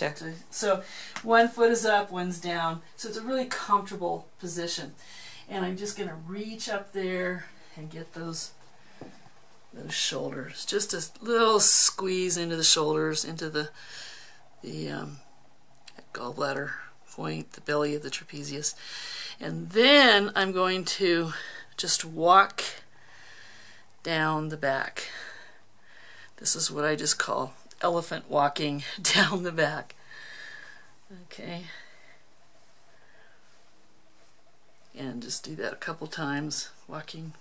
Gotcha. So one foot is up, one's down. So it's a really comfortable position. And I'm just going to reach up there and get those shoulders. Just a little squeeze into the shoulders, into the gallbladder point, the belly of the trapezius. And then I'm going to just walk down the back. This is what I just call elephant walking down the back. Okay. And just do that a couple times, walking.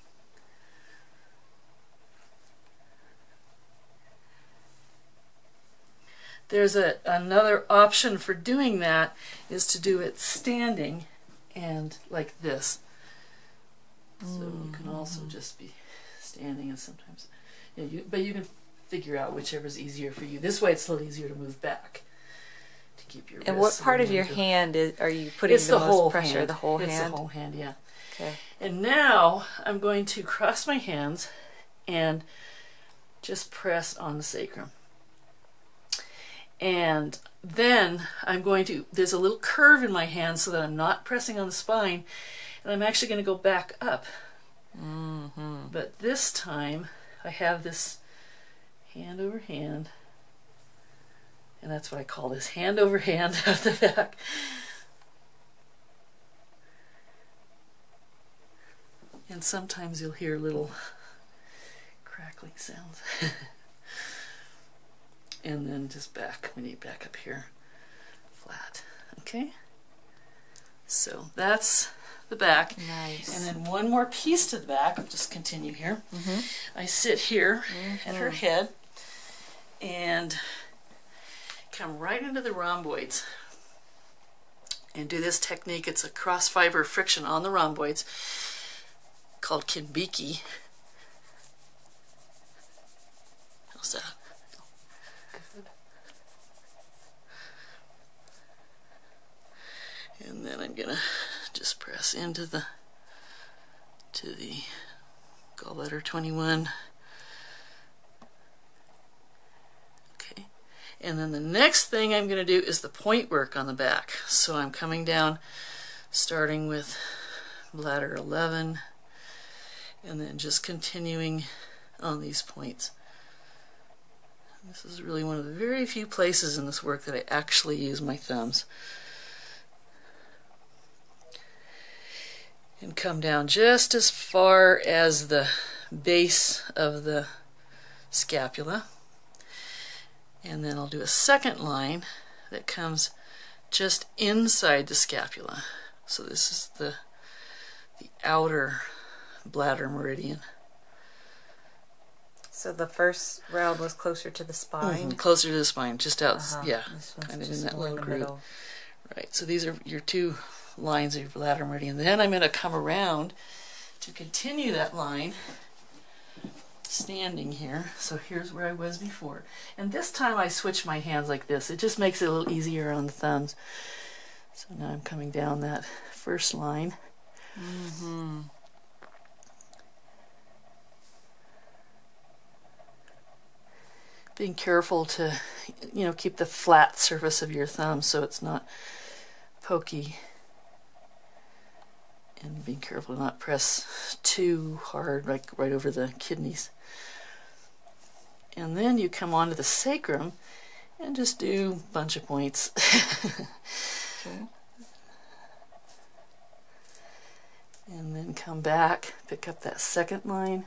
There's another option for doing that, is to do it standing and like this. So you can also just be standing, and sometimes, but you can figure out whichever's easier for you. This way it's a little easier to move back to keep your wrists. And what part of your hand are you putting the most pressure? Hand. The whole hand? It's the whole hand, yeah. Okay. And now I'm going to cross my hands and just press on the sacrum. And then I'm going to, there's a little curve in my hand so that I'm not pressing on the spine, and I'm actually going to go back up. But this time I have this hand over hand, and that's what I call this, hand over hand out the back. And sometimes you'll hear little crackling sounds. And then just back, we need back up here, flat. Okay? So that's the back. Nice. And then one more piece to the back. I'll just continue here. I sit here at her head and come right into the rhomboids and do this technique. It's a cross fiber friction on the rhomboids called kinbicki. How's that? And then I'm gonna just press into the gallbladder 21. Okay. And then the next thing I'm gonna do is the point work on the back. So I'm coming down, starting with bladder 11, and then just continuing on these points. And this is really one of the very few places in this work that I actually use my thumbs. And come down just as far as the base of the scapula. And then I'll do a second line that comes just inside the scapula. So this is the outer bladder meridian. So the first round was closer to the spine? Closer to the spine, just out, yeah, kind of in that little in the groove. middle. Right, so these are your two lines of your bladder meridian. Then I'm going to come around to continue that line, standing here. So here's where I was before. And this time I switch my hands like this. It just makes it a little easier on the thumbs. So now I'm coming down that first line. Being careful to, keep the flat surface of your thumb so it's not pokey. And be careful to not press too hard, like right over the kidneys. And then you come onto the sacrum and just do a bunch of points. Okay. And then come back, pick up that second line.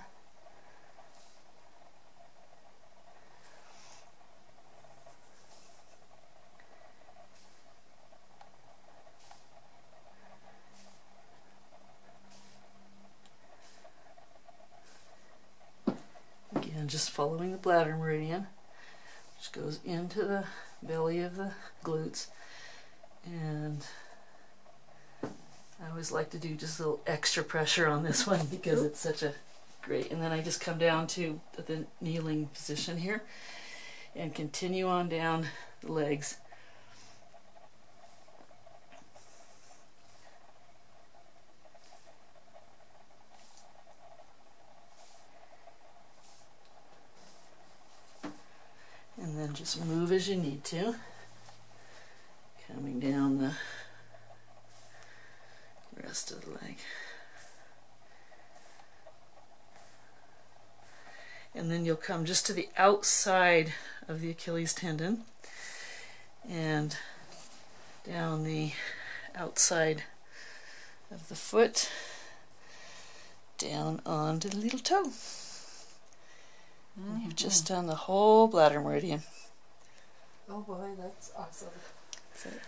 Again, just following the bladder meridian, which goes into the belly of the glutes. And I always like to do just a little extra pressure on this one because it's such a great. And then I just come down to the kneeling position here and continue on down the legs. And then just move as you need to. Coming down the rest of the leg. And then you'll come just to the outside of the Achilles tendon and down the outside of the foot, down onto the little toe. And you've just done the whole bladder meridian. Oh boy, that's awesome. That's it.